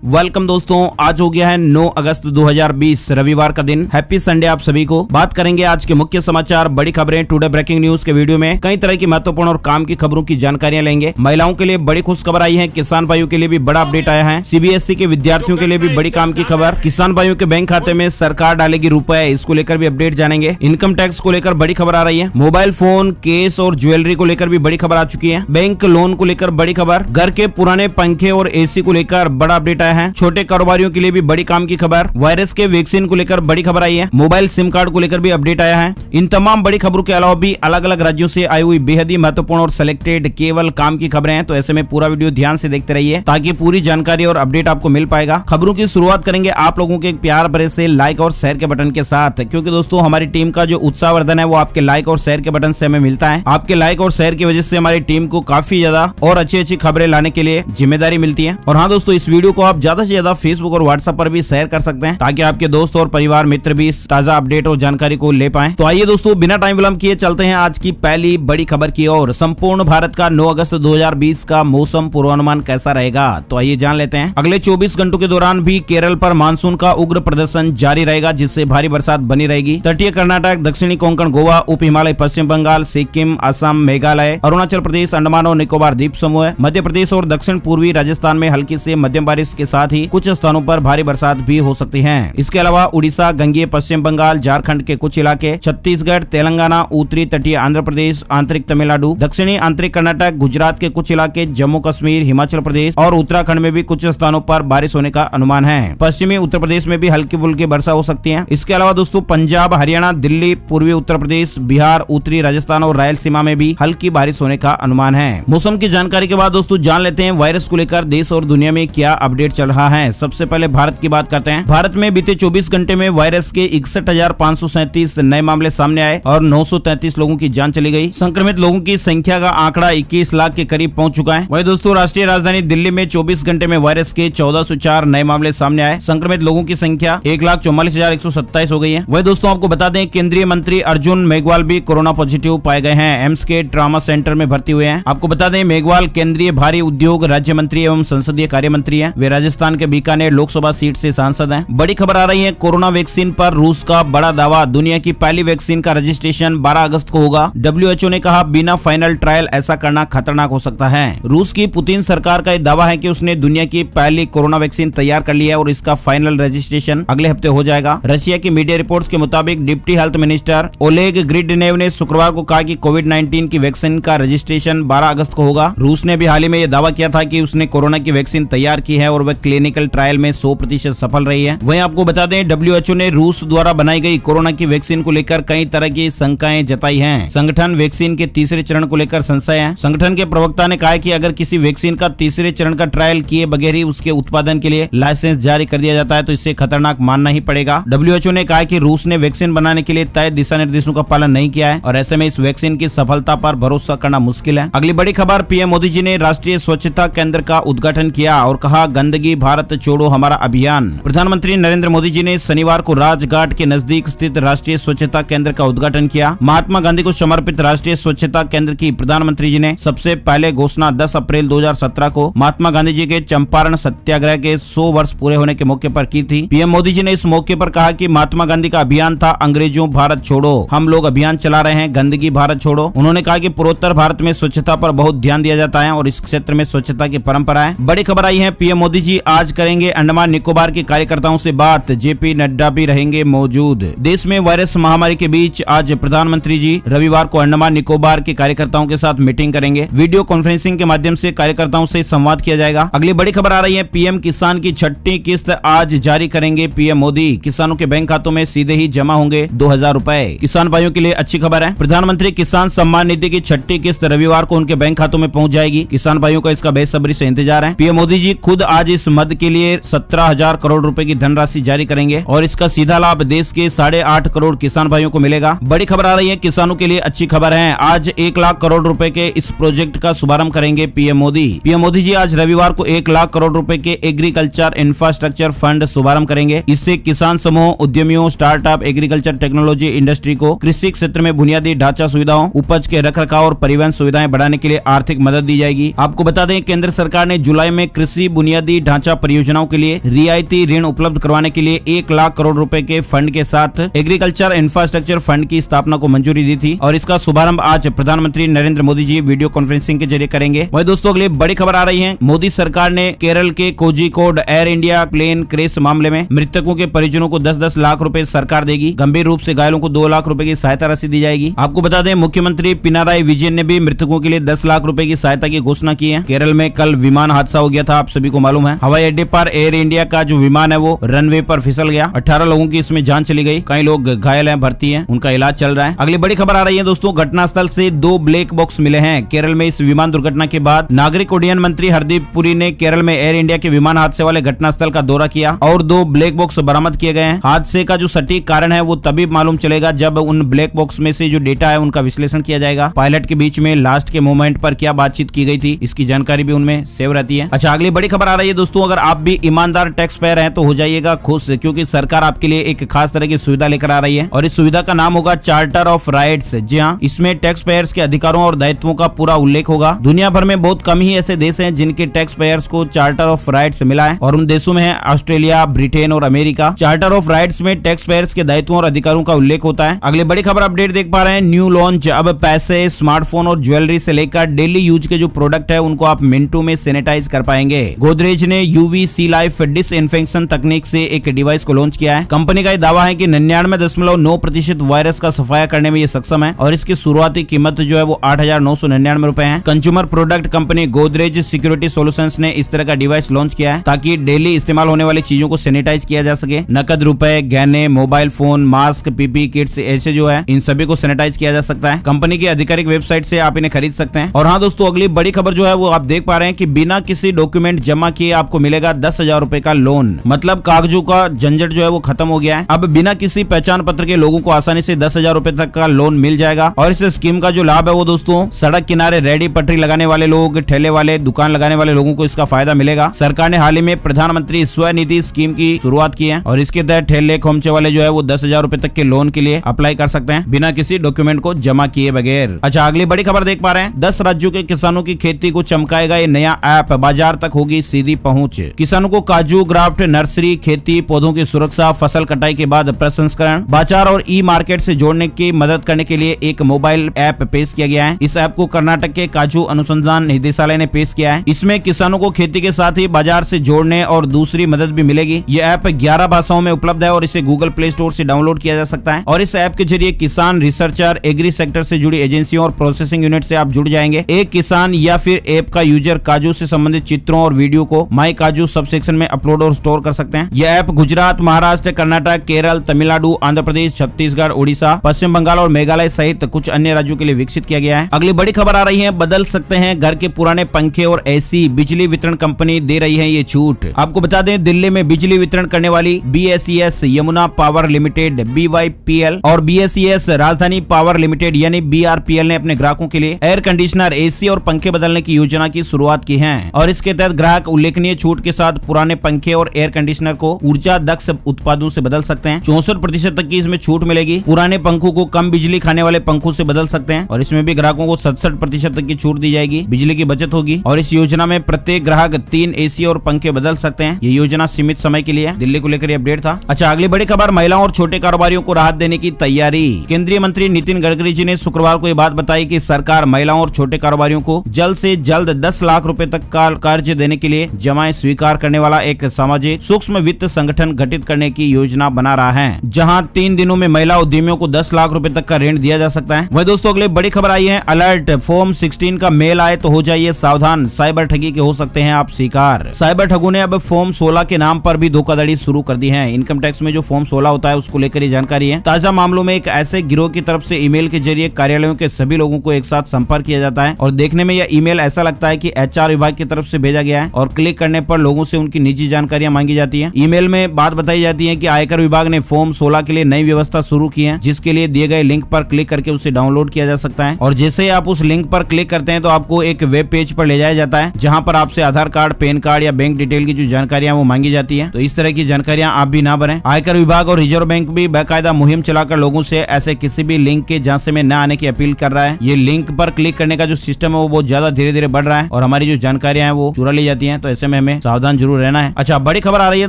Welcome दोस्तों, आज हो गया है 9 अगस्त 2020 रविवार का दिन। हैप्पी संडे आप सभी को। बात करेंगे आज के मुख्य समाचार, बड़ी खबरें, टुडे ब्रेकिंग न्यूज के वीडियो में कई तरह की महत्वपूर्ण और काम की खबरों की जानकारियां लेंगे। महिलाओं के लिए बड़ी खुशखबर आई है, किसान भाइयों के लिए भी बड़ा अपडेट आया है, सीबीएसई के विद्यार्थियों के लिए भी बड़ी काम की खबर, किसान भाइयों के बैंक खाते में सरकार डालेगी रुपए, इसको लेकर भी अपडेट जानेंगे। इनकम टैक्स को लेकर बड़ी खबर आ रही है, मोबाइल फोन, केस और ज्वेलरी को लेकर भी बड़ी खबर आ चुकी है, बैंक लोन को लेकर बड़ी खबर, घर के पुराने पंखे और एसी को लेकर बड़ा अपडेट आया है, छोटे कारोबारियों के लिए भी बड़ी काम की खबर, वायरस के वैक्सीन को लेकर बड़ी खबर आई है, मोबाइल सिम कार्ड को लेकर भी अपडेट आया है। इन तमाम बड़ी खबरों के अलावा भी अलग अलग राज्यों से आई हुई बेहद ही महत्वपूर्ण और सिलेक्टेड केवल काम की खबरें हैं, तो ऐसे में पूरा वीडियो ध्यान से देखते रहिए ताकि पूरी जानकारी और अपडेट आपको मिल पाएगा। खबरों की शुरुआत करेंगे आप लोगों के प्यार भरे से लाइक और शेयर के बटन के साथ, क्योंकि दोस्तों हमारी टीम का जो उत्साहवर्धन है वो आपके लाइक और शेयर के बटन से हमें मिलता है। आपके लाइक और शेयर की वजह से हमारी टीम को काफी ज्यादा और अच्छी खबरें लाने के लिए जिम्मेदारी मिलती है। और हाँ दोस्तों, इस वीडियो को आप ज्यादा से ज्यादा फेसबुक और व्हाट्सएप पर भी शेयर कर सकते हैं ताकि आपके दोस्त और परिवार मित्र भी ताजा अपडेट और जानकारी को ले पाएं। तो आइए दोस्तों, बिना टाइम विलंब किए चलते हैं आज की पहली बड़ी खबर की ओर। संपूर्ण भारत का 9 अगस्त 2020 का मौसम पूर्वानुमान कैसा रहेगा, तो आइए जान लेते हैं। अगले 24 घंटों के दौरान भी केरल पर मानसून का उग्र प्रदर्शन जारी रहेगा, जिससे भारी बरसात बनी रहेगी। तटीय कर्नाटक, दक्षिणी कोंकण, गोवा, उप हिमालय, पश्चिम बंगाल, सिक्किम, असम, मेघालय, अरुणाचल प्रदेश, अंडमान और निकोबार द्वीप समूह, मध्य प्रदेश और दक्षिण पूर्वी राजस्थान में हल्की से मध्यम बारिश के साथ ही कुछ स्थानों पर भारी बरसात भी हो सकती है। इसके अलावा उड़ीसा, गंगेय पश्चिम बंगाल, झारखंड के कुछ इलाके, छत्तीसगढ़, तेलंगाना, उत्तरी तटीय आंध्र प्रदेश, आंतरिक तमिलनाडु, दक्षिणी आंतरिक कर्नाटक, गुजरात के कुछ इलाके, जम्मू कश्मीर, हिमाचल प्रदेश और उत्तराखंड में भी कुछ स्थानों पर बारिश होने का अनुमान है। पश्चिमी उत्तर प्रदेश में भी हल्की फुल्की वर्षा हो सकती है। इसके अलावा दोस्तों पंजाब, हरियाणा, दिल्ली, पूर्वी उत्तर प्रदेश, बिहार, उत्तरी राजस्थान और रायलसीमा में भी हल्की बारिश होने का अनुमान है। मौसम की जानकारी के बाद दोस्तों जान लेते हैं वायरस को लेकर देश और दुनिया में क्या अपडेट चल रहा है। सबसे पहले भारत की बात करते हैं। भारत में बीते 24 घंटे में वायरस के 61,537 नए मामले सामने आए और 933 लोगों की जान चली गई। संक्रमित लोगों की संख्या का आंकड़ा 21 लाख के करीब पहुंच चुका है। वहीं दोस्तों राष्ट्रीय राजधानी दिल्ली में 24 घंटे में वायरस के 1404 नए मामले सामने आए। संक्रमित लोगों की संख्या 1,44,127 हो गई है। वहीं दोस्तों आपको बता दें, केंद्रीय मंत्री अर्जुन मेघवाल भी कोरोना पॉजिटिव पाए गए हैं। एम्स के ट्रॉमा सेंटर में भर्ती हुए हैं। आपको बता दें, मेघवाल केंद्रीय भारी उद्योग राज्य मंत्री एवं संसदीय कार्य मंत्री है। वे राजस्थान के बीकानेर लोकसभा सीट से सांसद हैं। बड़ी खबर आ रही है कोरोना वैक्सीन पर रूस का बड़ा दावा। दुनिया की पहली वैक्सीन का रजिस्ट्रेशन 12 अगस्त को होगा। WHO ने कहा, बिना फाइनल ट्रायल ऐसा करना खतरनाक हो सकता है। रूस की पुतिन सरकार का दावा है कि उसने दुनिया की पहली कोरोना वैक्सीन तैयार कर ली है और इसका फाइनल रजिस्ट्रेशन अगले हफ्ते हो जाएगा। रशिया की मीडिया रिपोर्ट्स के मुताबिक डिप्टी हेल्थ मिनिस्टर ओलेग ग्रिडनेव ने शुक्रवार को कहा कि कोविड-19 की वैक्सीन का रजिस्ट्रेशन 12 अगस्त को होगा। रूस ने भी हाल ही में यह दावा किया था कि उसने कोरोना की वैक्सीन तैयार की है और वह क्लिनिकल ट्रायल में 100% सफल रही है। वहीं आपको बता दें, WHO ने रूस द्वारा बनाई गई कोरोना की वैक्सीन को लेकर कई तरह की शंकाएं जताई हैं। संगठन वैक्सीन के तीसरे चरण को लेकर संशय है। संगठन के प्रवक्ता ने कहा कि अगर किसी वैक्सीन का तीसरे चरण का ट्रायल किए बगैर ही उसके उत्पादन के लिए लाइसेंस जारी कर दिया जाता है तो इसे खतरनाक मानना ही पड़ेगा। WHO ने कहा कि रूस ने वैक्सीन बनाने के लिए तय दिशा निर्देशों का पालन नहीं किया है और ऐसे में इस वैक्सीन की सफलता पर भरोसा करना मुश्किल है। अगली बड़ी खबर, पीएम मोदी जी ने राष्ट्रीय स्वच्छता केंद्र का उद्घाटन किया और कहा, गंदगी भारत छोड़ो हमारा अभियान। प्रधानमंत्री नरेंद्र मोदी जी ने शनिवार को राजघाट के नजदीक स्थित राष्ट्रीय स्वच्छता केंद्र का उद्घाटन किया। महात्मा गांधी को समर्पित राष्ट्रीय स्वच्छता केंद्र की प्रधानमंत्री जी ने सबसे पहले घोषणा 10 अप्रैल 2017 को महात्मा गांधी जी के चंपारण सत्याग्रह के 100 वर्ष पूरे होने के मौके पर की थी। पीएम मोदी जी ने इस मौके पर कहा कि महात्मा गांधी का अभियान था, अंग्रेजों भारत छोड़ो, हम लोग अभियान चला रहे हैं, गंदगी भारत छोड़ो। उन्होंने कहा कि पूर्वोत्तर भारत में स्वच्छता पर बहुत ध्यान दिया जाता है और इस क्षेत्र में स्वच्छता की परंपरा है। बड़ी खबर आई है, पीएम मोदी जी आज करेंगे अंडमान निकोबार के कार्यकर्ताओं से बात। जेपी नड्डा भी रहेंगे मौजूद। देश में वायरस महामारी के बीच आज प्रधानमंत्री जी रविवार को अंडमान निकोबार के कार्यकर्ताओं के साथ मीटिंग करेंगे। वीडियो कॉन्फ्रेंसिंग के माध्यम से कार्यकर्ताओं से संवाद किया जाएगा। अगली बड़ी खबर आ रही है, पीएम किसान की छठी किस्त आज जारी करेंगे पीएम मोदी। किसानों के बैंक खातों में सीधे ही जमा होंगे 2,000 रुपए। किसान भाइयों के लिए अच्छी खबर है, प्रधानमंत्री किसान सम्मान निधि की छठी किस्त रविवार को उनके बैंक खातों में पहुंच जाएगी। किसान भाइयों का इसका बेसब्री से इंतजार है। पीएम मोदी जी खुद आज इस मद के लिए 17,000 करोड़ रुपए की धनराशि जारी करेंगे और इसका सीधा लाभ देश के 8.5 करोड़ किसान भाइयों को मिलेगा। बड़ी खबर आ रही है, किसानों के लिए अच्छी खबर है। आज 1 लाख करोड़ रुपए के इस प्रोजेक्ट का शुभारंभ करेंगे पीएम मोदी। पीएम मोदी जी आज रविवार को 1 लाख करोड़ रुपए के एग्रीकल्चर इंफ्रास्ट्रक्चर फंड शुभारंभ करेंगे। इससे किसान समूह, उद्यमियों, स्टार्टअप, एग्रीकल्चर टेक्नोलॉजी इंडस्ट्री को कृषि क्षेत्र में बुनियादी ढांचा सुविधाओं, उपज के रखरखाव और परिवहन सुविधाएं बढ़ाने के लिए आर्थिक मदद दी जाएगी। आपको बता दें, केंद्र सरकार ने जुलाई में कृषि बुनियादी ढांचा परियोजनाओं के लिए रियायती ऋण उपलब्ध करवाने के लिए 1 लाख करोड़ रुपए के फंड के साथ एग्रीकल्चर इंफ्रास्ट्रक्चर फंड की स्थापना को मंजूरी दी थी और इसका शुभारंभ आज प्रधानमंत्री नरेंद्र मोदी जी वीडियो कॉन्फ्रेंसिंग के जरिए करेंगे। वही दोस्तों अगली बड़ी खबर आ रही है, मोदी सरकार ने केरल के Kozhikode air India plane crash मामले में मृतकों के परिजनों को 10-10 लाख रुपए सरकार देगी। गंभीर रूप से घायलों को 2 लाख रुपए की सहायता राशि दी जाएगी। आपको बता दें मुख्यमंत्री पिनाराई विजयन ने भी मृतकों के लिए 10 लाख रुपए की सहायता की घोषणा की है। केरल में कल विमान हादसा हो गया था, आप सभी को मालूम है। हवाई अड्डे पर एयर इंडिया का जो विमान है वो रनवे पर फिसल गया। 18 लोगों की इसमें जान चली गई, कई लोग घायल हैं, भर्ती हैं, उनका इलाज चल रहा है। अगली बड़ी खबर आ रही है दोस्तों, घटनास्थल से 2 ब्लैक बॉक्स मिले हैं। केरल में इस विमान दुर्घटना के बाद नागरिक उड्डयन मंत्री हरदीप पुरी ने केरल में एयर इंडिया के विमान हादसे वाले घटनास्थल का दौरा किया और 2 ब्लैक बॉक्स बरामद किए गए हैं। हादसे का जो सटीक कारण है वो तभी मालूम चलेगा जब उन ब्लैक बॉक्स में से जो डेटा है उनका विश्लेषण किया जाएगा। पायलट के बीच में लास्ट के मोमेंट पर क्या बातचीत की गई थी, इसकी जानकारी भी उनमें सेव रहती है। अच्छा, अगली बड़ी खबर आ रही है दोस्तों, अगर आप भी ईमानदार टैक्स पेयर हैं तो हो जाइएगा खुश, क्योंकि सरकार आपके लिए एक खास तरह की सुविधा लेकर आ रही है और इस सुविधा का नाम होगा चार्टर ऑफ राइट्स। जी हाँ, इसमें टैक्स पेयर्स के अधिकारों और दायित्वों का पूरा उल्लेख होगा। दुनिया भर में बहुत कम ही ऐसे देश हैं जिनके टैक्स पेयर्स को चार्टर ऑफ राइट्स मिला है और उन देशों में है ऑस्ट्रेलिया, ब्रिटेन और अमेरिका। चार्टर ऑफ राइट्स में टैक्स पेयर्स के दायित्वों और अधिकारों का उल्लेख होता है। अगली बड़ी खबर अपडेट देख पा रहे हैं, न्यू लॉन्च। अब पैसे, स्मार्टफोन और ज्वेलरी से लेकर डेली यूज के जो प्रोडक्ट है उनको आप मिनटों में सैनिटाइज कर पाएंगे। गोदरेज ने यूवी सी लाइफ डिसइंफेक्शन तकनीक से एक डिवाइस को लॉन्च किया है। कंपनी का दावा है कि 99.9% वायरस का सफाया करने में ये सक्षम है और इसकी शुरुआती कीमत जो है वो 8,999 रुपए है। Consumer product company Godrej security solutions ने इस तरह का डिवाइस लॉन्च किया है ताकि डेली इस्तेमाल होने वाली चीजों को सैनिटाइज किया जा सके। नकद रुपए, गहने, mobile phone, mask, PP kits ऐसे जो है इन सभी को सैनिटाइज किया जा सकता है। कंपनी की आधिकारिक वेबसाइट से आप इन्हें खरीद सकते हैं। और हाँ दोस्तों, अगली बड़ी खबर जो है वो आप देख पा रहे हैं कि बिना किसी डॉक्यूमेंट जमा किए आपको मिलेगा 10,000 रुपए का लोन। मतलब कागजों का झंझट जो है वो खत्म हो गया है। अब बिना किसी पहचान पत्र के लोगों को आसानी से 10,000 रुपए तक का लोन मिल जाएगा। और इस स्कीम का जो लाभ है वो दोस्तों सड़क किनारे रेडी पटरी लगाने वाले लोग, ठेले वाले, दुकान लगाने वाले लोगों को इसका फायदा मिलेगा। सरकार ने हाल ही में प्रधानमंत्री स्वनिधि स्कीम की शुरुआत की है और इसके तहत ठेले खोमचे वाले जो है वो 10,000 रुपए तक के लोन के लिए अप्लाई कर सकते हैं बिना किसी डॉक्यूमेंट को जमा किए बगैर। अच्छा, अगली बड़ी खबर देख पा रहे हैं, 10 राज्यों के किसानों की खेती को चमकाएगा ये नया ऐप। बाजार तक होगी सीधी पहुंच। किसानों को काजू, ग्राफ्ट, नर्सरी, खेती, पौधों की सुरक्षा, फसल कटाई के बाद प्रसंस्करण, बाजार और ई मार्केट से जोड़ने की मदद करने के लिए एक मोबाइल ऐप पेश किया गया है। इस ऐप को कर्नाटक के काजू अनुसंधान निदेशालय ने पेश किया है। इसमें किसानों को खेती के साथ ही बाजार से जोड़ने और दूसरी मदद भी मिलेगी। ये ऐप 11 भाषाओं में उपलब्ध है और इसे गूगल प्ले स्टोर से डाउनलोड किया जा सकता है। और इस ऐप के जरिए किसान, रिसर्चर, एग्री सेक्टर से जुड़ी एजेंसियों और प्रोसेसिंग यूनिट से आप जुड़ जाएंगे। एक किसान या फिर ऐप का यूजर काजू से संबंधित चित्रों और वीडियो को माई काजू सब सेक्शन में अपलोड और स्टोर कर सकते हैं। यह ऐप गुजरात, महाराष्ट्र, कर्नाटक, केरल, तमिलनाडु, आंध्र प्रदेश, छत्तीसगढ़, उड़ीसा, पश्चिम बंगाल और मेघालय सहित कुछ अन्य राज्यों के लिए विकसित किया गया है। अगली बड़ी खबर आ रही है, बदल सकते हैं घर के पुराने पंखे और एसी, बिजली वितरण कंपनी दे रही है ये छूट। आपको बता दें, दिल्ली में बिजली वितरण करने वाली BSES Yamuna power limited BYPL और BSES राजधानी पावर लिमिटेड यानी BRPL ने अपने ग्राहकों के लिए एयर कंडीशनर, एसी और पंखे बदलने की योजना की शुरुआत की है और इसके तहत ग्राहक उल्लेखनीय छूट के साथ पुराने पंखे और एयर कंडीशनर को ऊर्जा दक्ष उत्पादों से बदल सकते हैं। 64% तक की इसमें छूट मिलेगी। पुराने पंखों को कम बिजली खाने वाले पंखों से बदल सकते हैं और इसमें भी ग्राहकों को 67% तक की छूट दी जाएगी। बिजली की बचत होगी और इस योजना में प्रत्येक ग्राहक 3 एसी और पंखे बदल सकते हैं। ये योजना सीमित समय के लिए दिल्ली को लेकर अपडेट था। अच्छा, अगली बड़ी खबर, महिलाओं और छोटे कारोबारियों को राहत देने की तैयारी। केंद्रीय मंत्री नितिन गडकरी जी ने शुक्रवार को ये बात बताई कि सरकार महिलाओं और छोटे कारोबारियों को जल्द से जल्द 10 लाख रुपए तक का कर्ज देने के लिए जमाएं स्वीकार करने वाला एक सामाजिक सूक्ष्म वित्त संगठन गठित करने की योजना बना रहा है, जहां 3 दिनों में महिला उद्यमियों को 10 लाख रुपए तक का ऋण दिया जा सकता है। वही दोस्तों, अगले बड़ी खबर आई है, अलर्ट, फॉर्म 16 का मेल आए तो हो जाइए सावधान, साइबर ठगी के हो सकते हैं आप शिकार। साइबर ठगों ने अब फॉर्म 16 के नाम पर भी धोखाधड़ी शुरू कर दी है। इनकम टैक्स में जो फॉर्म 16 होता है उसको लेकर ये जानकारी है। ताजा मामलों में एक ऐसे गिरोह की तरफ से ईमेल के जरिए कार्यालयों के सभी लोगों को एक साथ संपर्क किया जाता है और देखने में यह ईमेल ऐसा लगता है कि HR विभाग की तरफ से भेजा गया है और क्लिक करने पर लोगों से उनकी निजी जानकारियां मांगी जाती है। ईमेल में बात बताई जाती है कि आयकर विभाग ने फॉर्म 16 के लिए नई व्यवस्था शुरू की है, जिसके लिए दिए गए लिंक पर क्लिक करके उसे डाउनलोड किया जा सकता है और जैसे ही आप उस लिंक पर क्लिक करते हैं तो आपको एक वेब पेज पर ले जाया जाता है, जहां पर आपसे आधार कार्ड, पैन कार्ड या बैंक डिटेल की जो जानकारियां वो मांगी जाती है। तो इस तरह की जानकारियां आप भी ना भरें। आयकर विभाग और रिजर्व बैंक भी बाकायदा मुहिम चलाकर लोगों से ऐसे किसी भी लिंक के झांसे में न आने की अपील कर रहा है। ये लिंक पर क्लिक करने का जो सिस्टम है वो बहुत ज्यादा धीरे धीरे बढ़ रहा है और हमारी जो जानकारियां हैं वो चुरा ली जाती हैं। तो ऐसे में में हमें सावधान जरूर रहना है। अच्छा, बड़ी खबर आ रही है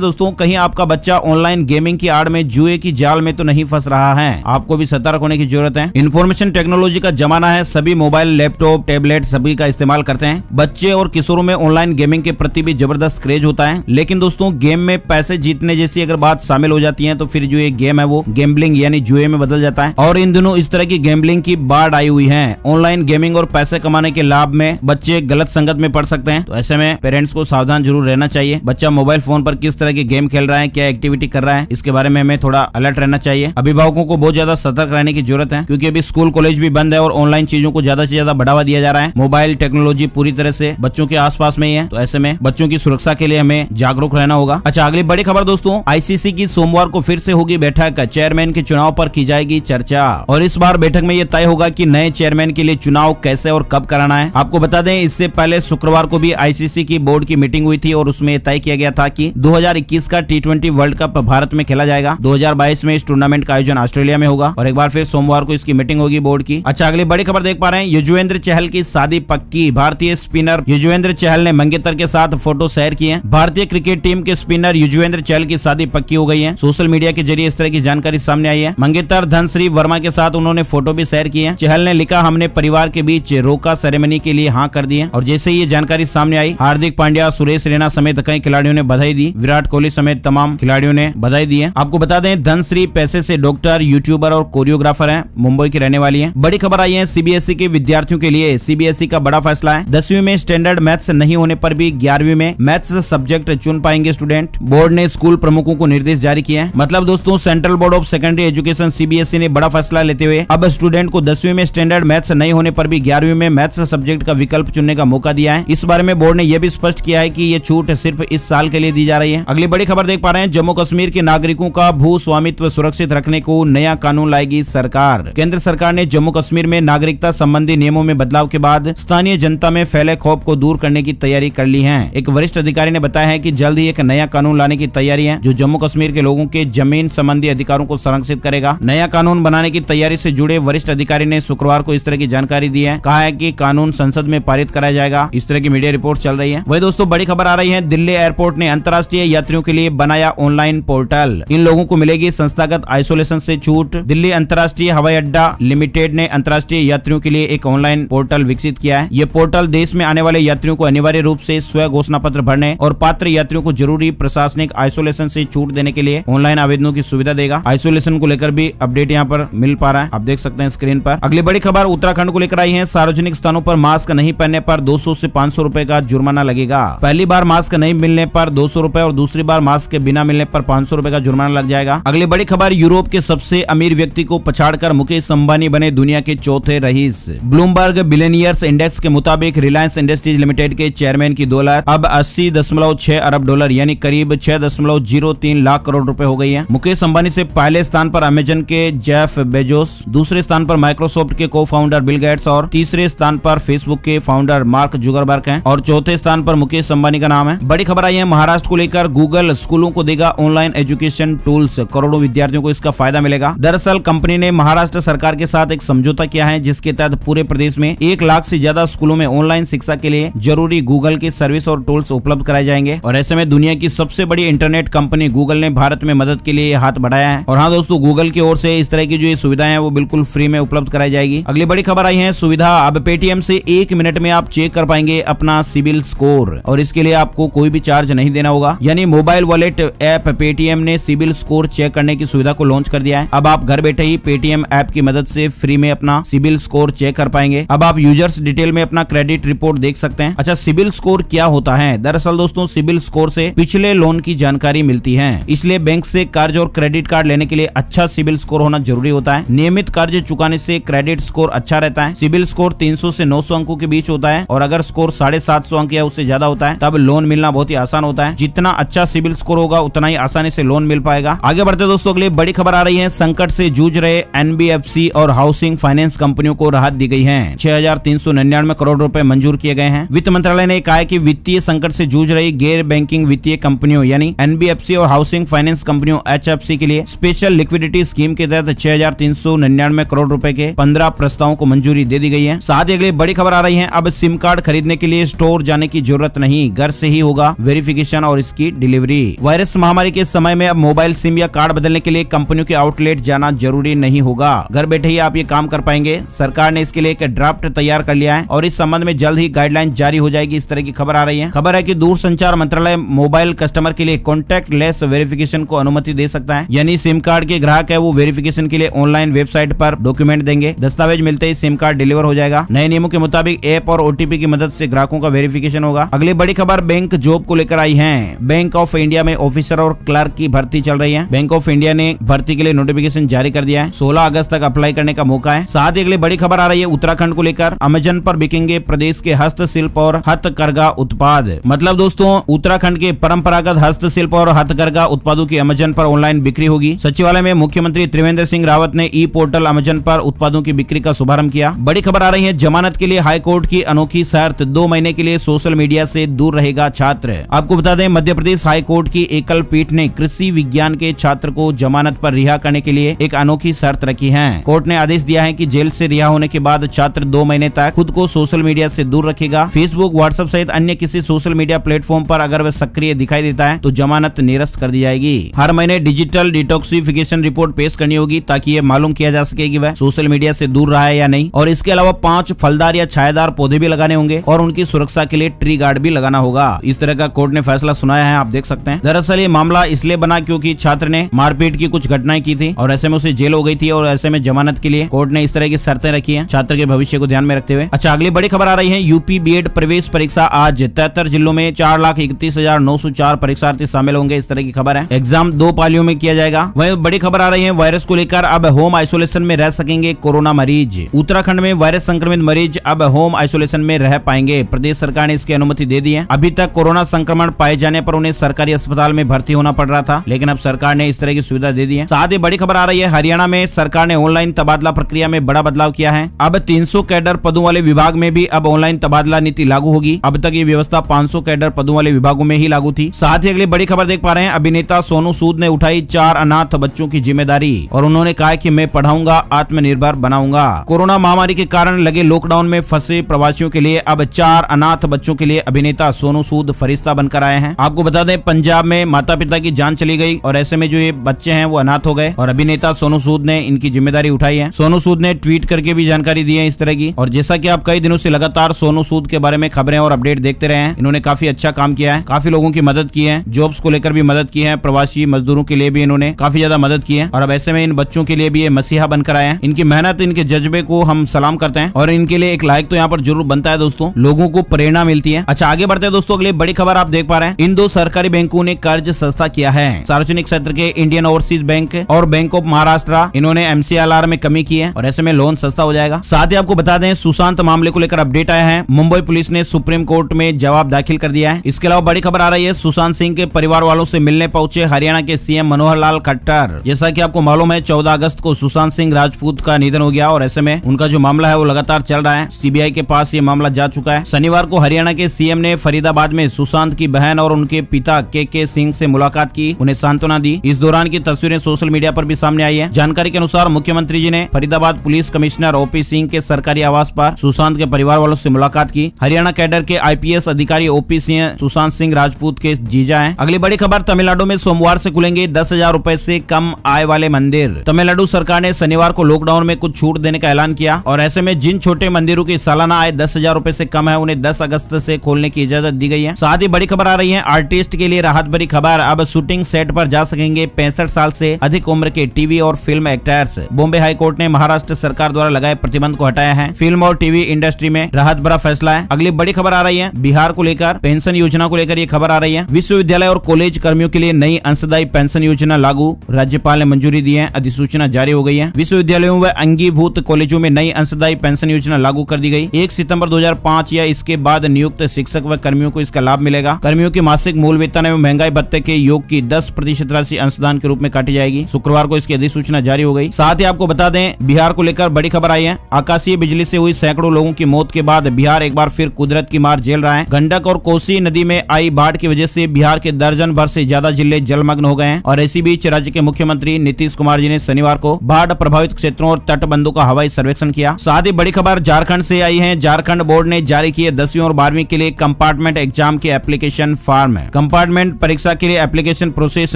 दोस्तों, कहीं आपका बच्चा ऑनलाइन गेमिंग की आड़ में जुए की जाल में तो नहीं फंस रहा है। आपको भी सतर्क होने की जरूरत है। इंफॉर्मेशन टेक्नोलॉजी का जमाना है, सभी मोबाइल, लैपटॉप, टैबलेट सभी का इस्तेमाल करते हैं। बच्चे और किशोरों में ऑनलाइन गेमिंग के प्रति भी जबरदस्त क्रेज होता है, लेकिन दोस्तों गेम में पैसे जीतने जैसी अगर बात शामिल हो जाती है तो फिर जो ये गेम है वो गैम्बलिंग यानी जुए में बदल जाता है। और इन दिनों इस तरह की गैम्बलिंग की बाढ़ आई हुई है। ऑनलाइन गेमिंग और पैसे कमाने के लाभ में बच्चे गलत संगत में पड़ सकते हैं, तो ऐसे में पेरेंट्स को सावधान जरूर रहना चाहिए। बच्चा मोबाइल फोन पर किस तरह के गेम खेल रहा है, क्या एक्टिविटी कर रहा है, इसके बारे में हमें थोड़ा अलर्ट रहना चाहिए। अभिभावकों को बहुत ज्यादा सतर्क रहने की जरूरत है, क्योंकि अभी स्कूल कॉलेज भी बंद है और ऑनलाइन चीजों को ज्यादा से ज्यादा बढ़ावा दिया जा रहा है। मोबाइल टेक्नोलॉजी पूरी तरह से बच्चों के आसपास में ही है, तो ऐसे में बच्चों की सुरक्षा के लिए हमें जागरूक रहना होगा। अच्छा, अगली बड़ी खबर दोस्तों, आईसीसी की सोमवार को फिर से होगी बैठक, चेयरमैन के चुनाव पर की जाएगी चर्चा। और इस बार बैठक में यह तय होगा कि नए चेयरमैन के लिए चुनाव कैसे और कब कराना है। आपको बता दें, इससे पहले शुक्रवार को भी आईसीसी की बोर्ड की मीटिंग हुई थी और उसमें तय किया गया था कि 2021 का T20 वर्ल्ड कप भारत में खेला जाएगा। 2022 में इस टूर्नामेंट का आयोजन ऑस्ट्रेलिया में होगा और एक बार फिर सोमवार को इसकी मीटिंग होगी बोर्ड की। अच्छा, अगली बड़ी खबर देख पा रहे हैं, युजवेंद्र चहल की शादी पक्की। भारतीय स्पिनर युजवेंद्र चहल ने मंगेतर के साथ फोटो शेयर किए हैं। भारतीय क्रिकेट टीम के स्पिनर युजवेंद्र चहल की शादी पक्की हो गई है। सोशल मीडिया के जरिए इस तरह की जानकारी सामने आई है। मंगेतर धनश्री वर्मा के साथ उन्होंने फोटो भी शेयर की है। चहल ने लिखा, हमने परिवार के बीच रोका सेरेमनी के लिए हाँ कर दिए। और जैसे ही ये जानकारी सामने आई, हार्दिक पांड्या, सुरेश रैना समेत कई खिलाड़ियों ने बधाई दी। विराट कोहली समेत तमाम खिलाड़ियों ने बधाई दी है। आपको बता दें, धनश्री पैसे से डॉक्टर, यूट्यूबर और कोरियोग्राफर हैं, मुंबई की रहने वाली हैं। बड़ी खबर आई है सीबीएसई के विद्यार्थियों के लिए। सीबीएसई का बड़ा फैसला है, 10वीं में स्टैंडर्ड मैथ्स नहीं होने पर भी 11वीं में मैथ्स सब्जेक्ट चुन पाएंगे स्टूडेंट। बोर्ड ने स्कूल प्रमुखों को निर्देश जारी किए हैं। मतलब दोस्तों, central board of secondary education CBSE ने बड़ा फैसला लेते हुए अब स्टूडेंट को 10वीं में स्टैंडर्ड मैथ्स नहीं होने पर भी 11वीं में मैथ्स सब्जेक्ट का विकल्प चुनने का मौका दिया है। इस बारे में बोर्ड ने यह भी स्पष्ट किया है कि ये छूट सिर्फ इस साल के लिए दी जा रही है। अगली बड़ी खबर देख पा रहे हैं, जम्मू कश्मीर के नागरिकों का भू स्वामित्व सुरक्षित रखने को नया कानून लाएगी सरकार। केंद्र सरकार ने जम्मू कश्मीर में नागरिकता संबंधी नियमों में बदलाव के बाद स्थानीय जनता में फैले खौफ को दूर करने की तैयारी कर ली है। एक वरिष्ठ अधिकारी ने बताया है कि जल्द ही एक नया कानून लाने की तैयारी है, जो जम्मू कश्मीर के लोगों के जमीन संबंधी अधिकारों को संरक्षित करेगा। नया कानून बनाने की तैयारी से जुड़े वरिष्ठ अधिकारी ने शुक्रवार को इस तरह की जानकारी दी है। कहा है कि कानून संसद में पारित कराया जाएगा। इस तरह की मीडिया रिपोर्ट चल रही है। वही दोस्तों, बड़ी खबर आ रही है, दिल्ली एयरपोर्ट ने अंतर्राष्ट्रीय यात्रियों के लिए बनाया ऑनलाइन पोर्टल। इन लोगों को मिलेगी संस्थागत आइसोलेशन से छूट। दिल्ली अंतर्राष्ट्रीय हवाई अड्डा लिमिटेड ने अंतर्राष्ट्रीय यात्रियों के लिए एक ऑनलाइन पोर्टल विकसित किया है। ये पोर्टल देश में आने वाले यात्रियों को अनिवार्य रूप से स्व घोषणा पत्र भरने और पात्र यात्रियों को जरूरी प्रशासनिक आइसोलेशन से छूट देने के लिए ऑनलाइन आवेदनों की सुविधा देगा। आइसोलेशन को लेकर भी अपडेट यहाँ पर मिल पा रहा है, आप देख सकते हैं स्क्रीन पर। अगली बड़ी खबर उत्तराखंड को लेकर आई है, सार्वजनिक स्थानों पर मास्क नहीं पहनने पर 200 से 500 रुपए का जुर्माना लगेगा। पहली बार मास्क नहीं मिलने पर 200 रुपए और दूसरी बार मास्क के बिना मिलने पर 500 रुपए का जुर्माना लग जाएगा। अगली बड़ी खबर, यूरोप के सबसे अमीर व्यक्ति को पछाड़कर मुकेश अंबानी बने दुनिया के चौथे रईस। ब्लूमबर्ग बिलियनियर्स इंडेक्स के मुताबिक रिलायंस इंडस्ट्रीज लिमिटेड के चेयरमैन की दौलत अब 80.6 अरब डॉलर यानी करीब 6.03 लाख करोड़ रुपए हो गई है। मुकेश अंबानी से पहले स्थान पर अमेजन के जेफ बेजोस, दूसरे स्थान पर माइक्रोसॉफ्ट के को फाउंडर बिल गेट्स और तीसरे स्थान पर फेसबुक के फाउंडर मार्क जुगरबर्ग हैं और चौथे स्थान पर मुकेश अंबानी का नाम है। बड़ी खबर आई है महाराष्ट्र को लेकर, गूगल स्कूलों को देगा ऑनलाइन एजुकेशन टूल्स, करोड़ों विद्यार्थियों को इसका फायदा मिलेगा। दरअसल कंपनी ने महाराष्ट्र सरकार के साथ एक समझौता किया है, जिसके तहत पूरे प्रदेश में 1 लाख से ज्यादा स्कूलों में ऑनलाइन शिक्षा के लिए जरूरी गूगल की सर्विस और टूल्स उपलब्ध कराए जाएंगे। और ऐसे में दुनिया की सबसे बड़ी इंटरनेट कंपनी गूगल ने भारत में मदद के लिए हाथ बढ़ाया है। और हाँ दोस्तों, गूगल की ओर से इस तरह की जो ये सुविधाएं हैं वो बिल्कुल फ्री में उपलब्ध कराई जाएगी। अगली बड़ी खबर आई है, सुविधा अब पेटीएम से 1 मिनट में आप चेक कर पाएंगे अपना सिबिल स्कोर और इसके लिए आपको कोई भी चार्ज नहीं देना होगा। यानी मोबाइल वॉलेट ऐप पेटीएम ने सिबिल स्कोर चेक करने की सुविधा को लॉन्च कर दिया है। अब आप घर बैठे ही पेटीएम ऐप की मदद से फ्री में अपना सिबिल स्कोर चेक कर पाएंगे। अब आप यूजर्स डिटेल में अपना क्रेडिट रिपोर्ट देख सकते हैं। अच्छा, सिबिल स्कोर क्या होता है? दरअसल दोस्तों, सिबिल स्कोर से पिछले लोन की जानकारी मिलती है, इसलिए बैंक से कर्ज और क्रेडिट कार्ड लेने के लिए अच्छा सिबिल स्कोर होना जरूरी होता है। नियमित कर्ज चुकाने से क्रेडिट स्कोर अच्छा रहता है। सिबिल स्कोर 300 से 900 अंकों के बीच होता है और अगर स्कोर 750 अंक या उससे ज्यादा होता है तब लोन मिलना बहुत ही आसान होता है। जितना अच्छा सिबिल स्कोर होगा उतना ही आसानी से लोन मिल पाएगा। आगे बढ़ते दोस्तों, अगली बड़ी खबर आ रही है, संकट से जूझ रहे एनबीएफसी और हाउसिंग फाइनेंस कंपनियों को राहत दी गई है। 6399 करोड़ रुपए मंजूर किए गए हैं। वित्त मंत्रालय ने कहा है कि वित्तीय संकट से जूझ रही गैर बैंकिंग वित्तीय कंपनियों यानी एनबीएफसी और हाउसिंग फाइनेंस कंपनियों एचएफसी के लिए स्पेशल लिक्विडिटी स्कीम के तहत 6399 करोड़ रुपए के 15 प्रस्तावों को मंजूरी दे दी गई है। साथ ही अगली बड़ी खबर आ रही है, अब सिम कार्ड खरीदने के लिए स्टोर जाने की जरूरत नहीं, घर से ही होगा वेरिफिकेशन और इसकी डिलीवरी। वायरस महामारी के समय में अब मोबाइल सिम या कार्ड बदलने के लिए कंपनियों के आउटलेट जाना जरूरी नहीं होगा। घर बैठे ही आप ये काम कर पाएंगे। सरकार ने इसके लिए एक ड्राफ्ट तैयार कर लिया है और इस संबंध में जल्द ही गाइडलाइन जारी हो जाएगी। इस तरह की खबर आ रही है। खबर है कि दूरसंचार मंत्रालय मोबाइल कस्टमर के लिए कॉन्टैक्ट लेस वेरिफिकेशन को अनुमति दे सकता है, यानी सिम कार्ड के ग्राहक है वो वेरिफिकेशन के लिए ऑनलाइन वेबसाइट पर डॉक्यूमेंट देंगे। दस्तावेज मिलते ही सिम कार्ड डिलीवर हो जाएगा। नए नियमों के मुताबिक ऐप और ओटीपी की मदद से ग्राहकों का वेरिफिकेशन होगा। अगली बड़ी खबर बैंक जॉब को लेकर आई है। बैंक ऑफ इंडिया में ऑफिसर और क्लर्क की भर्ती चल रही है। बैंक ऑफ इंडिया ने भर्ती के लिए नोटिफिकेशन जारी कर दिया है। 16 अगस्त तक अप्लाई करने का मौका है। साथ ही अगली बड़ी खबर आ रही है उत्तराखंड को लेकर। अमेजन पर बिकेंगे प्रदेश के हस्तशिल्प और हथकरघा उत्पाद। मतलब दोस्तों उत्तराखंड के परंपरागत हस्तशिल्प और हथकरघा उत्पादों की अमेजन पर ऑनलाइन बिक्री होगी। सचिवालय में मुख्यमंत्री त्रिवेंद्र सिंह रावत ने ई पोर्टल अमेजन पर उत्पादों की बिक्री का शुभारंभ किया। बड़ी खबर आ रही है जमानत के लिए हाई कोर्ट की अनोखी शर्त, 2 महीने के लिए सोशल मीडिया से दूर रहेगा छात्र। आपको बता दें मध्य प्रदेश हाई कोर्ट की एकल पीठ ने कृषि विज्ञान के छात्र को जमानत पर रिहा करने के लिए एक अनोखी शर्त रखी है। कोर्ट ने आदेश दिया है कि जेल से रिहा होने के बाद छात्र 2 महीने तक खुद को सोशल मीडिया से दूर रखेगा। फेसबुक, व्हाट्सएप सहित अन्य किसी सोशल मीडिया प्लेटफॉर्म पर अगर वह सक्रिय दिखाई देता है तो जमानत निरस्त कर दी जाएगी। हर महीने डिजिटल डिटॉक्सिफिकेशन रिपोर्ट पेश करनी होगी ताकि ये मालूम किया जा सके कि वह सोशल मीडिया से दूर रहा है या नहीं। और इसके अलावा 5 फलदार या छायादार पौधे भी लगाने होंगे और उनकी सुरक्षा के लिए ट्री गार्ड भी लगाना होगा। इस तरह का कोर्ट ने फैसला सुनाया है, आप देख सकते हैं। दरअसल ये मामला इसलिए बना क्योंकि छात्र ने मारपीट की कुछ घटनाएं की थी और ऐसे में उसे जेल हो गई थी और ऐसे में जमानत के लिए कोर्ट ने इस तरह की शर्तें रखी है छात्र के भविष्य को ध्यान में रखते हुए। अच्छा, अगली बड़ी खबर आ रही है यूपी बीएड प्रवेश परीक्षा आज 73 जिलों में 4,31,904 परीक्षार्थी शामिल होंगे। इस तरह की खबर है। एग्जाम 2 पालियों में किया जाएगा। वहीं बड़ी खबर आ रही है वायरस को लेकर अब होम आइसोलेशन में रह सकेंगे कोरोना मरीज। उत्तराखंड में वायरस संक्रमित मरीज अब होम आइसोलेशन में रह पाएंगे। प्रदेश सरकार ने इसकी अनुमति दे दी है। अभी तक कोरोना संक्रमण पाए जाने पर उन्हें सरकारी अस्पताल में भर्ती होना पड़ रहा था, लेकिन अब सरकार ने इस तरह की सुविधा दे दी है। साथ ही बड़ी खबर आ रही है हरियाणा में सरकार ने ऑनलाइन तबादला प्रक्रिया में बड़ा बदलाव किया है। अब 300 कैडर पदों वाले विभाग में भी अब ऑनलाइन तबादला नीति लागू होगी। अब तक ये व्यवस्था 500 कैडर पदों वाले विभागों में ही लागू थी। साथ ही अगली बड़ी खबर देख पा रहे हैं अभिनेता सोनू सूद ने उठाई 4 अनाथ बच्चों की जिम्मेदारी और उन्होंने कहा कि मैं पढ़ाऊंगा, आत्मनिर्भर बनाऊंगा। कोरोना महामारी के कारण लगे लॉकडाउन में फंसे प्रवासियों के लिए अब 4 अनाथ बच्चों के लिए अभिनेता सोनू सूद फरिश्ता बनकर आए हैं। आपको बता दें पंजाब में माता पिता की जान चली गई और ऐसे में जो ये बच्चे हैं वो अनाथ हो गए और अभिनेता सोनू सूद ने इनकी जिम्मेदारी उठाई है। सोनू सूद ने ट्वीट करके भी जानकारी दी है इस तरह की। और जैसा कि आप कई दिनों से लगातार सोनू सूद के बारे में खबरें और अपडेट देखते रहे हैं, इन्होंने काफी अच्छा काम किया है, काफी लोगों की मदद की है, जॉब्स को लेकर भी मदद की है, प्रवासी मजदूरों के लिए भी इन्होंने काफी ज्यादा मदद की है और अब ऐसे में इन बच्चों के लिए भी ये मसीहा बनकर आए हैं। इनकी मेहनत, इनके जज्बे को हम सलाम करते हैं और इनके लिए एक लाइक तो यहाँ पर जरूर बनता है दोस्तों, लोगों को प्रेरणा मिलती है। अच्छा, आगे बढ़ते हैं दोस्तों। अगली बड़ी खबर आप देख पा रहे हैं इन 2 सरकारी बैंकों ने कर्ज सस्ता किया है। सार्वजनिक क्षेत्र के इंडियन ओवरसीज बैंक और बैंक ऑफ महाराष्ट्र, इन्होंने एमसीएलआर में कमी की है और ऐसे में लोन सस्ता हो जाएगा। साथ ही आपको बता दें सुशांत मामले को लेकर अपडेट आया है। मुंबई पुलिस ने सुप्रीम कोर्ट में जवाब दाखिल कर दिया है। इसके अलावा बड़ी खबर आ रही है सुशांत सिंह के परिवार वालों से मिलने पहुंचे हरियाणा के सीएम मनोहर लाल खट्टर। जैसा कि आपको मालूम है 14 अगस्त को सुशांत सिंह राजपूत का निधन हो गया और ऐसे में उनका जो मामला है वो लगातार चल रहा है। सीबीआई के पास ये मामला जा चुका है। शनिवार को हरियाणा के सीएम ने फरीदाबाद में सुशांत की बहन और उनके पिता के सिंह से मुलाकात की, उन्हें सांत्वना दी। इस दौरान की तस्वीरें सोशल मीडिया पर भी सामने आई है। जानकारी के अनुसार मुख्यमंत्री जी ने Faridabad police commissioner OP Singh के सरकारी आवास पर सुशांत के परिवार वालों से मुलाकात की। हरियाणा कैडर के आईपीएस अधिकारी ओपी सिंह सुशांत सिंह राजपूत के जीजा हैं। अगली बड़ी खबर तमिलनाडु में सोमवार से खुलेंगे 10,000 रुपए से कम आय वाले मंदिर। तमिलनाडु सरकार ने शनिवार को लॉकडाउन में कुछ छूट देने का ऐलान किया और ऐसे में जिन छोटे मंदिरों की सालाना आय 10,000 रुपए से कम है उन्हें 10 अगस्त से खोलने की इजाजत दी गई है। साथ ही बड़ी खबर आ रही है आर्टिस्ट के लिए राहत भरी खबर, अब शूटिंग सेट पर जा सकेंगे 65 साल से अधिक उम्र के टीवी और film actors. Bombay high court ने महाराष्ट्र सरकार द्वारा लगाए प्रतिबंध को हटाया है। फिल्म और टीवी इंडस्ट्री में राहत भरा फैसला है। अगली बड़ी खबर आ रही है बिहार को लेकर, पेंशन योजना को लेकर ये खबर आ रही है। विश्वविद्यालय और कॉलेज कर्मियों के लिए नई अंशदायी पेंशन योजना लागू, राज्यपाल ने मंजूरी दी है, अधिसूचना जारी हो गई है। विश्वविद्यालयों व अंगीभूत कॉलेजों में नई अंशदायी पेंशन योजना लागू कर दी गई। 1 सितंबर 2005 या इसके बाद नियुक्त शिक्षक व कर्मियों को इसका लाभ मिलेगा। कर्मियों की मासिक मूल वेतन एवं महंगाई भत्ते के योग की 10% राशि अंशदान के रूप में काटी जाएगी। शुक्रवार को इसकी अधिसूचना जारी हो गई। साथ ही आपको बता दें बिहार को लेकर बड़ी खबर आई है। आकाशीय बिजली से हुई सैकड़ों लोगों की मौत के बाद बिहार एक बार फिर कुदरत की मार झेल रहा है। गंडक और कोसी नदी में आई बाढ़ की वजह से बिहार के दर्जन भर से ज्यादा जिले जलमग्न हो गए हैं और इसी बीच राज्य के मुख्यमंत्री नीतीश कुमार जी ने शनिवार को बाढ़ प्रभावित क्षेत्रों और तटबंधों का हवाई सर्वेक्षण किया। साथ ही बड़ी खबर झारखंड से आई है। झारखंड बोर्ड ने जारी किए 10वीं और 12वीं के लिए कंपार्टमेंट कंपार्टमेंट एग्जाम के एप्लीकेशन फॉर्म है। कंपार्टमेंट परीक्षा के लिए एप्लीकेशन प्रोसेस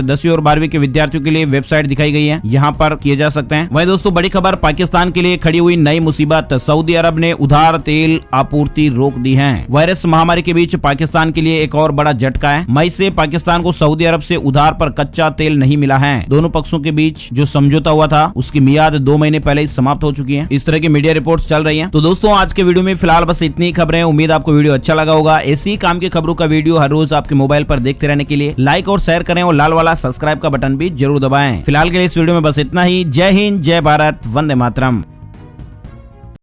10वीं और 12वीं के विद्यार्थियों के लिए वेबसाइट दिखाई गई है, यहाँ पर किए जा सकते हैं। वहीं दोस्तों बड़ी खबर, पाकिस्तान के लिए खड़ी हुई नई मुसीबत, सऊदी अरब ने उधार तेल आपूर्ति रोक दी है। वायरस महामारी के बीच पाकिस्तान के लिए एक और बड़ा झटका है। मई से पाकिस्तान को सऊदी अरब से उधार पर कच्चा तेल नहीं मिला है। दोनों पक्षों के बीच जो समझौता हुआ था उसकी मियाद 2 महीने पहले ही समाप्त हो चुकी है। इस तरह की मीडिया रिपोर्ट्स चल रही हैं। तो दोस्तों आज के वीडियो में फिलहाल बस इतनी खबरें। उम्मीद आपको वीडियो अच्छा लगा होगा। ऐसी काम की खबरों का वीडियो हर रोज आपके मोबाइल पर देखते रहने के लिए लाइक और शेयर करें और लाल वाला सब्सक्राइब का बटन भी जरूर दबाएं। फिलहाल के लिए इस वीडियो में बस इतना ही। जय हिंद, जय भारत, वंदे मातरम।